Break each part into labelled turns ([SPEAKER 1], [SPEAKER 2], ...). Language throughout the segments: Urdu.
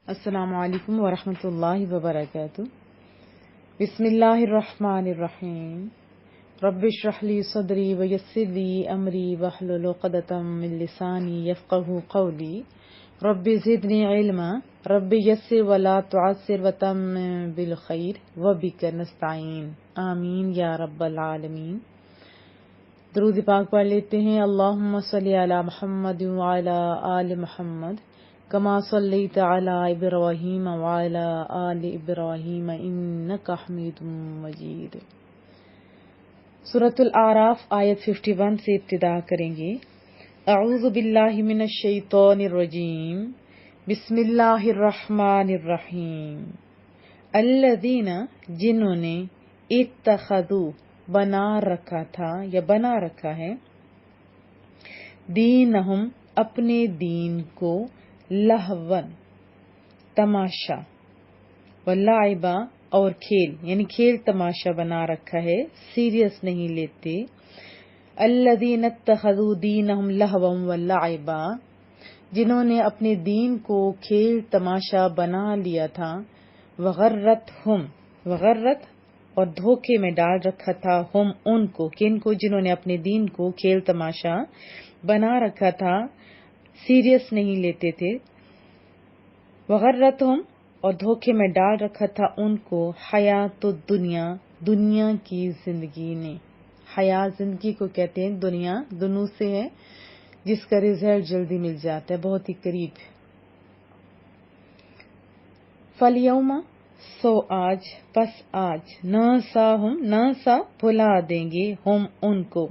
[SPEAKER 1] السلام علیکم ورحمۃ اللہ وبرکاتہ۔ بسم اللہ الرحمن الرحیم۔ رب اشرح لی صدری ویسر لی امری واحلل عقدۃ من لسانی یفقہوا قولی۔ رب زدنی علما، رب یسر ولا تعسر وتمم بالخیر وبک نستعین، آمین یا رب العالمین۔ درود پاک پڑھ لیتے ہیں۔ اللہم صلی علی محمد وعلی آل محمد کما صلیت علی ابراہیم وعلی آل ابراہیم انک حمید مجید۔ سورۃ الاعراف آیت 51 سے ابتدا کریں گے۔ اعوذ باللہ من الشیطان الرجیم، بسم اللہ الرحمن الرحیم۔ الذین، جنہوں نے، اتخذوا، بنا رکھا تھا یا بنا رکھا ہے، دینہم، اپنے دین کو، لہون، تماشا، ولعبا، اور کھیل، یعنی کھیل تماشا بنا رکھا ہے، سیریس نہیں لیتے۔ الذین اتخذوا دینہم لہوا ولعبا، جنہوں نے اپنے دین کو کھیل تماشا بنا لیا تھا، وغرتہم، وغرت اور دھوکے میں ڈال رکھا تھا، ہم ان کو، کن کو، جنہوں نے اپنے دین کو کھیل تماشا بنا رکھا تھا، سیریس نہیں لیتے تھے۔ وغرتہم، اور دھوکے میں ڈال رکھا تھا ان کو، حیات الدنیا، دنیا کی زندگی نے۔ حیات زندگی کو کہتے ہیں، دنیا دنو سے ہے جس کا رزلٹ جلدی مل جاتا ہے، بہت ہی قریب۔ فالیوم، سو آج، پس آج، ننساہم، ننسا بھلا دیں گے، ہم ان کو،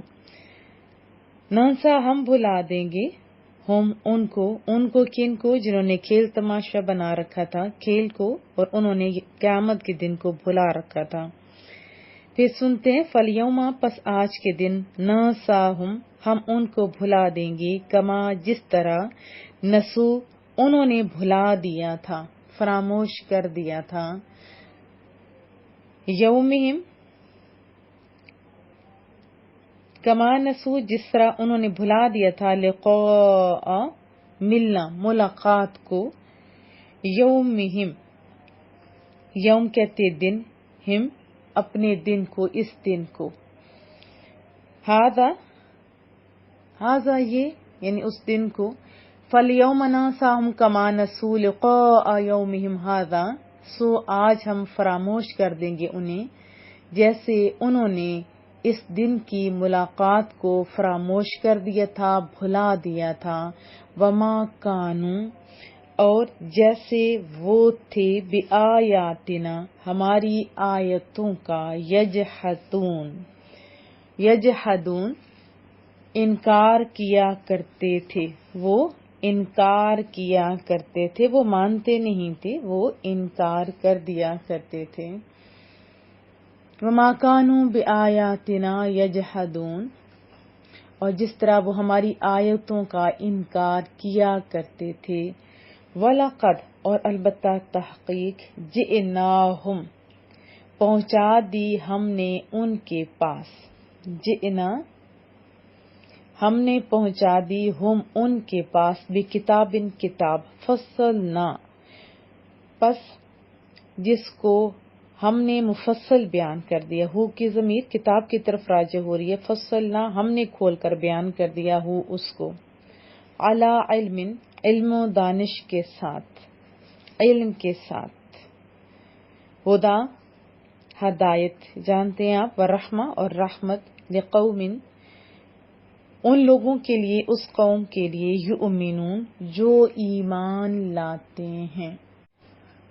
[SPEAKER 1] ننسا ہم بھلا دیں گے، ہم ان کو کن کو، جنہوں نے کھیل تماشا بنا رکھا تھا، کھیل کو، اور انہوں نے قیامت کے دن کو بھلا رکھا تھا۔ پھر سنتے ہیں، فالیوم، پس آج کے دن، ننساہم، ہم ان کو بھلا دیں گے، کما، جس طرح، نسو، انہوں نے بھلا دیا تھا، فراموش کر دیا تھا، یومہم، کما نسو، جس طرح انہوں نے بھلا دیا تھا، لقاء، ملنا، ملاقات کو، یومہم، یوم کہتے دن، ہم، اپنے دن کو، اس دن کو، ہذا یہ، یعنی اس دن کو، فالیوم ننساہم کما نسوا لقاء یومہم ھذا، سو آج ہم فراموش کر دیں گے انہیں جیسے انہوں نے اس دن کی ملاقات کو فراموش کر دیا تھا، بھلا دیا تھا، وما کانوا، اور جیسے وہ تھے، بآیاتنا، ہماری آیتوں کا، یجحدون، انکار کیا کرتے تھے، وہ انکار کیا کرتے تھے، وہ مانتے نہیں تھے، وہ انکار کر دیا کرتے تھے۔ وما کانوا بآیاتنا یجحدون، اور جس طرح وہ ہماری آیتوں کا انکار کیا کرتے تھے۔ وَلَقَدْ، اور البتہ تحقیق، جئناہم، پہنچا دی ہم نے ان کے پاس، جئنا، ہم نے پہنچا دی، ہم ان کے پاس، بکتاب، کتاب، فصلنا، پس جس کو ہم نے مفصل بیان کر دیا، ہو کی ضمیر کتاب کی طرف راجع ہو رہی ہے، فصلنا، ہم نے کھول کر بیان کر دیا، ہو اس کو، علی علم، علم و دانش کے ساتھ، علم کے ساتھ، ہدا، ہدایت، جانتے ہیں آپ، ورحمہ، اور رحمت، لقوم، ان لوگوں کے لیے، اس قوم کے لیے، یؤمنون، جو ایمان لاتے ہیں۔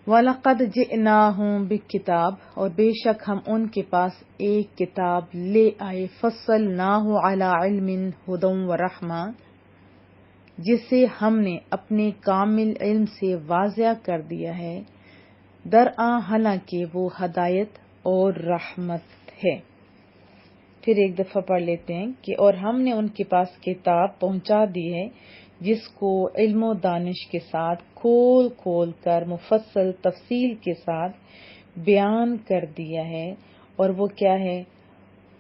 [SPEAKER 1] وَلَقَدْ جِئْنَاهُمْ بِکتاب، اور بے شک ہم ان کے پاس ایک کتاب لے آئے، فصلناہ علی علم ھدی ورحمہ، جسے ہم نے اپنے کامل علم سے واضح کر دیا ہے، درآں، حالانکہ وہ ہدایت اور رحمت ہے۔ پھر ایک دفعہ پڑھ لیتے ہیں کہ اور ہم نے ان کے پاس کتاب پہنچا دی ہے جس کو علم و دانش کے ساتھ کھول کھول کر مفصل تفصیل کے ساتھ بیان کر دیا ہے، اور وہ کیا ہے،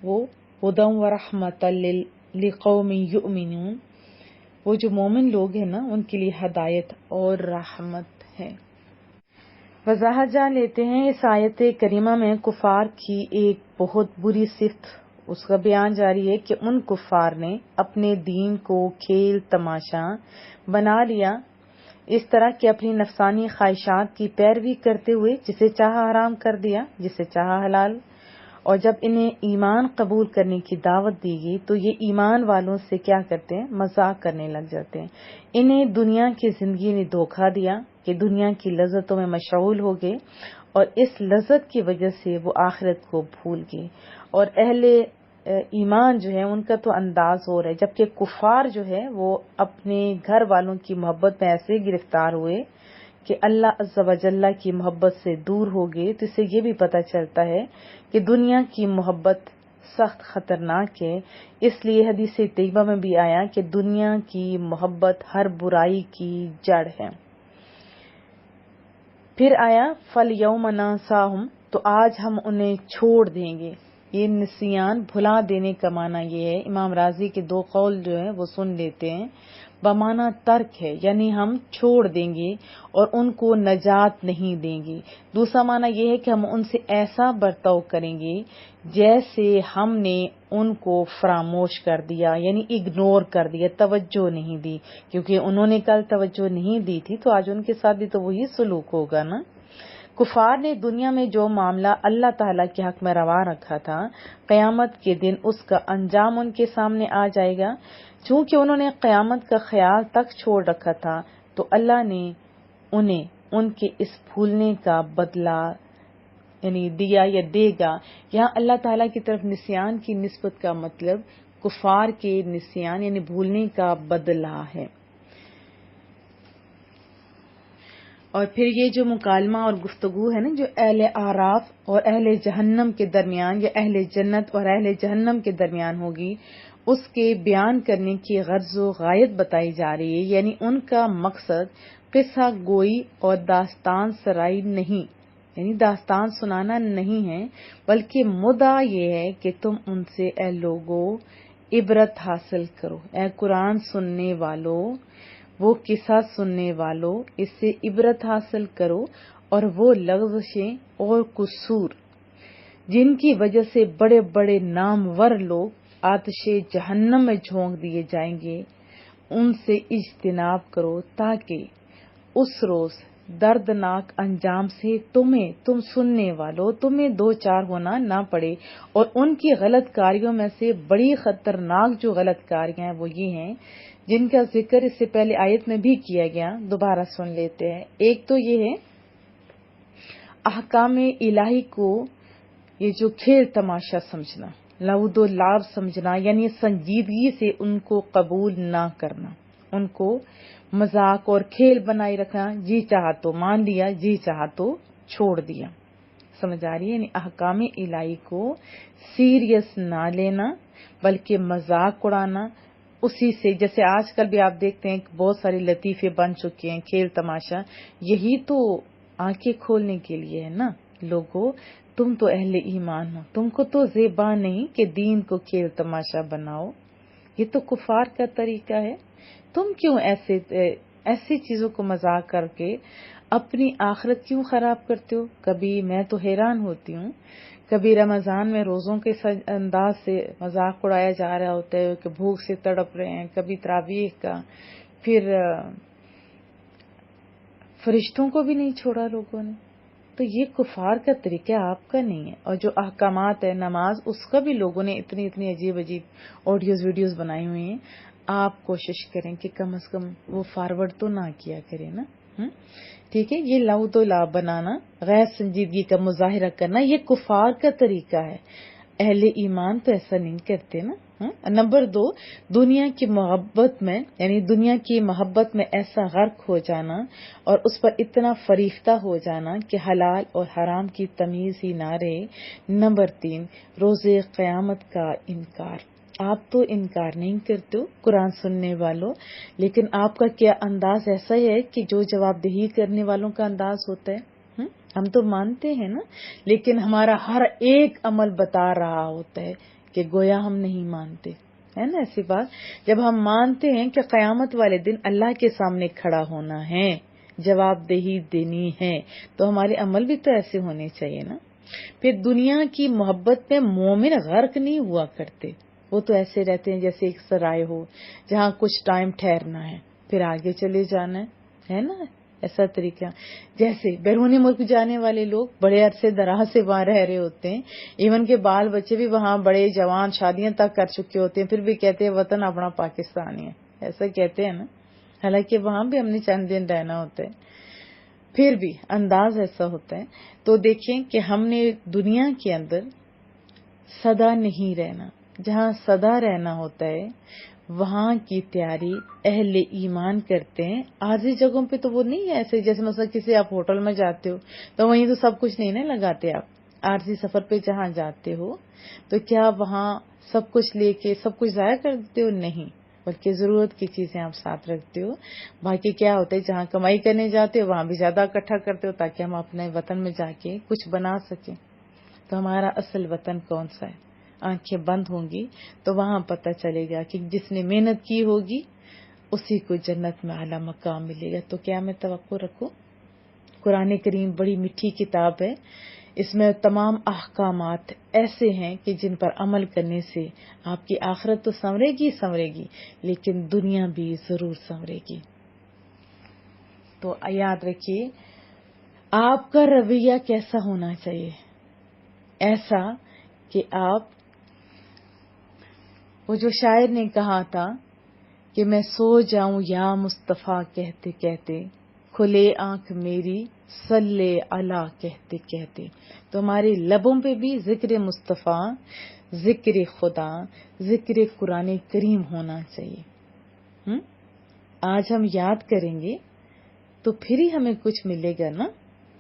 [SPEAKER 1] وہ ہدی و رحمۃ لقوم یؤمنون، وہ جو مومن لوگ ہیں نا، ان کے لیے ہدایت اور رحمت ہے۔ وضاحت جان لیتے ہیں اس آیت کریمہ میں کفار کی ایک بہت بری صفت اس کا بیان جاری ہے کہ ان کفار نے اپنے دین کو کھیل تماشا بنا لیا، اس طرح کہ اپنی نفسانی خواہشات کی پیروی کرتے ہوئے جسے چاہا حرام کر دیا، جسے چاہا حلال، اور جب انہیں ایمان قبول کرنے کی دعوت دی گئی تو یہ ایمان والوں سے کیا کرتے ہیں؟ مذاق کرنے لگ جاتے ہیں۔ انہیں دنیا کی زندگی نے دھوکہ دیا کہ دنیا کی لذتوں میں مشغول ہو گئے، اور اس لذت کی وجہ سے وہ آخرت کو بھول گئے، اور اہل ایمان جو ہے ان کا تو انداز ہو رہا ہے، جبکہ کفار جو ہے وہ اپنے گھر والوں کی محبت میں ایسے گرفتار ہوئے کہ اللہ عز و جل کی محبت سے دور ہو گئے۔ تو اس سے یہ بھی پتہ چلتا ہے کہ دنیا کی محبت سخت خطرناک ہے، اس لیے حدیث طیبہ میں بھی آیا کہ دنیا کی محبت ہر برائی کی جڑ ہے۔ پھر آیا فَالْيَوْمَ نَنسَاهُمْ، تو آج ہم انہیں چھوڑ دیں گے۔ یہ نسیان بھلا دینے کا معنی یہ ہے، امام راضی کے دو قول جو ہیں وہ سن لیتے ہیں، بمعنی ترک ہے، یعنی ہم چھوڑ دیں گے اور ان کو نجات نہیں دیں گے۔ دوسرا معنی یہ ہے کہ ہم ان سے ایسا برتاؤ کریں گے جیسے ہم نے ان کو فراموش کر دیا، یعنی اگنور کر دیا، توجہ نہیں دی، کیونکہ انہوں نے کل توجہ نہیں دی تھی تو آج ان کے ساتھ بھی تو وہی سلوک ہوگا نا۔ کفار نے دنیا میں جو معاملہ اللہ تعالیٰ کے حق میں روا رکھا تھا، قیامت کے دن اس کا انجام ان کے سامنے آ جائے گا۔ چونکہ انہوں نے قیامت کا خیال تک چھوڑ رکھا تھا تو اللہ نے انہیں ان کے اس بھولنے کا بدلہ یعنی دیا یا دے گا۔ یہاں اللہ تعالیٰ کی طرف نسیان کی نسبت کا مطلب کفار کے نسیان یعنی بھولنے کا بدلہ ہے۔ اور پھر یہ جو مکالمہ اور گفتگو ہے نا جو اہل اعراف اور اہل جہنم کے درمیان یا اہل جنت اور اہل جہنم کے درمیان ہوگی، اس کے بیان کرنے کی غرض و غایت بتائی جا رہی ہے، یعنی ان کا مقصد قصہ گوئی اور داستان سرائی نہیں، یعنی داستان سنانا نہیں ہے، بلکہ مدعا یہ ہے کہ تم ان سے اے لوگو عبرت حاصل کرو، اے قرآن سننے والو، وہ قصہ سننے والوں، اس سے عبرت حاصل کرو، اور وہ لغزشیں اور قصور جن کی وجہ سے بڑے بڑے نامور لوگ آتش جہنم میں جھونک دیے جائیں گے، ان سے اجتناب کرو تاکہ اس روز دردناک انجام سے تم سننے والوں تمہیں دو چار ہونا نہ پڑے۔ اور ان کی غلط کاریوں میں سے بڑی خطرناک جو غلط کاریاں ہیں وہ یہ ہیں جن کا ذکر اس سے پہلے آیت میں بھی کیا گیا، دوبارہ سن لیتے ہیں۔ ایک تو یہ ہے احکام الہی کو یہ جو کھیل تماشا سمجھنا، لعب و لعب سمجھنا، یعنی سنجیدگی سے ان کو قبول نہ کرنا، ان کو مذاق اور کھیل بنائے رکھنا، جی چاہا تو مان لیا، جی چاہا تو چھوڑ دیا، سمجھ آ رہی ہے؟ یعنی احکام الہی کو سیریس نہ لینا بلکہ مذاق اڑانا، اسی سے جیسے آج کل بھی آپ دیکھتے ہیں کہ بہت سارے لطیفے بن چکے ہیں، کھیل تماشا، یہی تو آنکھیں کھولنے کے لیے ہے نا۔ لوگوں تم تو اہل ایمان ہو، تم کو تو زیبا نہیں کہ دین کو کھیل تماشا بناؤ، یہ تو کفار کا طریقہ ہے۔ تم کیوں ایسی چیزوں کو مذاق کر کے اپنی آخرت کیوں خراب کرتے ہو؟ کبھی میں تو حیران ہوتی ہوں، کبھی رمضان میں روزوں کے انداز سے مذاق اڑایا جا رہا ہوتا ہے کہ بھوک سے تڑپ رہے ہیں، کبھی تراویح کا، پھر فرشتوں کو بھی نہیں چھوڑا لوگوں نے۔ تو یہ کفار کا طریقہ آپ کا نہیں ہے۔ اور جو احکامات ہے نماز، اس کا بھی لوگوں نے اتنی عجیب آڈیوز ویڈیوز بنائی ہوئی ہیں، آپ کوشش کریں کہ کم از کم وہ فارورڈ تو نہ کیا کریں نا۔ ٹھیک ہے، یہ لعب و لعب بنانا، غیر سنجیدگی کا مظاہرہ کرنا، یہ کفار کا طریقہ ہے، اہل ایمان تو ایسا نہیں کرتے نا۔ نمبر 2، دنیا کی محبت میں ایسا غرق ہو جانا اور اس پر اتنا فریفتہ ہو جانا کہ حلال اور حرام کی تمیز ہی نہ رہے۔ نمبر 3، روز قیامت کا انکار۔ آپ تو انکار نہیں کرتے ہو قرآن سننے والوں، لیکن آپ کا کیا انداز ایسا ہے کہ جو جواب دہی کرنے والوں کا انداز ہوتا ہے۔ ہم تو مانتے ہیں نا، لیکن ہمارا ہر ایک عمل بتا رہا ہوتا ہے کہ گویا ہم نہیں مانتے، ہے نا ایسی بات۔ جب ہم مانتے ہیں کہ قیامت والے دن اللہ کے سامنے کھڑا ہونا ہے، جواب دہی دینی ہے، تو ہمارے عمل بھی تو ایسے ہونے چاہیے نا۔ پھر دنیا کی محبت میں مومن غرق نہیں ہوا کرتے، وہ تو ایسے رہتے ہیں جیسے ایک سرائے ہو جہاں کچھ ٹائم ٹھہرنا ہے پھر آگے چلے جانا ہے نا، ایسا طریقہ۔ جیسے بیرونی ملک جانے والے لوگ بڑے عرصے دراز سے وہاں رہ رہے ہوتے ہیں، ایون کے بال بچے بھی وہاں بڑے جوان شادیاں تک کر چکے ہوتے ہیں، پھر بھی کہتے ہیں وطن اپنا پاکستان ہی ہے، ایسا کہتے ہیں نا، حالانکہ وہاں بھی ہم نے چند دن رہنا ہوتا ہے، پھر بھی انداز ایسا ہوتا ہے۔ تو دیکھیں کہ ہم نے دنیا کے اندر سدا نہیں رہنا، جہاں سدا رہنا ہوتا ہے وہاں کی تیاری اہل ایمان کرتے ہیں۔ عارضی جگہوں پہ تو وہ نہیں ہے ایسے، جیسے مثلا کسی آپ ہوٹل میں جاتے ہو تو وہیں تو سب کچھ نہیں نا لگاتے، آپ عارضی سفر پہ جہاں جاتے ہو تو کیا وہاں سب کچھ لے کے سب کچھ ضائع کر دیتے ہو؟ نہیں، بلکہ ضرورت کی چیزیں آپ ساتھ رکھتے ہو۔ باقی کیا ہوتا ہے جہاں کمائی کرنے جاتے ہو وہاں بھی زیادہ اکٹھا کرتے ہو تاکہ ہم اپنے وطن میں جا کے کچھ بنا سکیں۔ تو ہمارا اصل وطن کون سا ہے؟ آنکھیں بند ہوں گی تو وہاں پتہ چلے گا کہ جس نے محنت کی ہوگی اسی کو جنت میں اعلیٰ مقام ملے گا۔ تو کیا میں توقع رکھوں؟ قرآن کریم بڑی میٹھی کتاب ہے، اس میں تمام احکامات ایسے ہیں کہ جن پر عمل کرنے سے آپ کی آخرت تو سنورے گی لیکن دنیا بھی ضرور سنورے گی۔ تو یاد رکھیے آپ کا رویہ کیسا ہونا چاہیے، ایسا کہ آپ، وہ جو شاعر نے کہا تھا کہ میں سو جاؤں یا مصطفیٰ کہتے کہتے، کھلے آنکھ میری صلی علی کہتے کہتے، تو ہمارے لبوں پہ بھی ذکر مصطفیٰ، ذکر خدا، ذکر قرآن کریم ہونا چاہیے۔ آج ہم یاد کریں گے تو پھر ہی ہمیں کچھ ملے گا نا،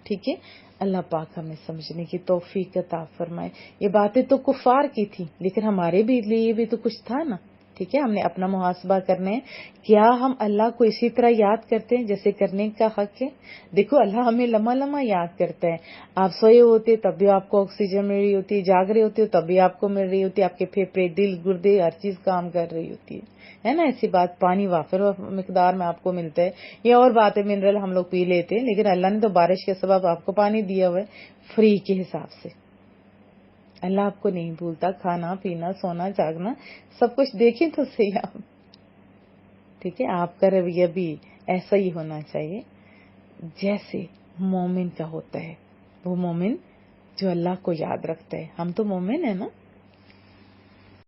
[SPEAKER 1] ٹھیک ہے؟ اللہ پاک ہمیں سمجھنے کی توفیق عطا فرمائے۔ یہ باتیں تو کفار کی تھی لیکن ہمارے بھی لیے بھی تو کچھ تھا نا، ٹھیک ہے؟ ہم نے اپنا محاسبہ کرنا ہے، کیا ہم اللہ کو اسی طرح یاد کرتے ہیں جیسے کرنے کا حق ہے؟ دیکھو اللہ ہمیں لمحہ لمحہ یاد کرتا ہے، آپ سوئے ہوتے تب بھی آپ کو آکسیجن مل رہی ہوتی ہے، جاگ رہے ہوتے ہو تب بھی آپ کو مل رہی ہوتی ہے، آپ کے پھیپھڑے، دل، گردے، ہر چیز کام کر رہی ہوتی ہے نا؟ ایسی بات، پانی وافر مقدار میں آپ کو ملتا ہے، یہ اور بات ہے منرل ہم لوگ پی لیتے ہیں، لیکن اللہ نے تو بارش کے سبب آپ کو پانی دیا ہوا ہے فری کے حساب سے۔ اللہ آپ کو نہیں بھولتا، کھانا پینا سونا جاگنا سب کچھ دیکھیں تو صحیح آپ، ٹھیک ہے؟ آپ کا رویہ بھی ایسا ہی ہونا چاہیے جیسے مومن کا ہوتا ہے، وہ مومن جو اللہ کو یاد رکھتا ہے۔ ہم تو مومن ہیں نا،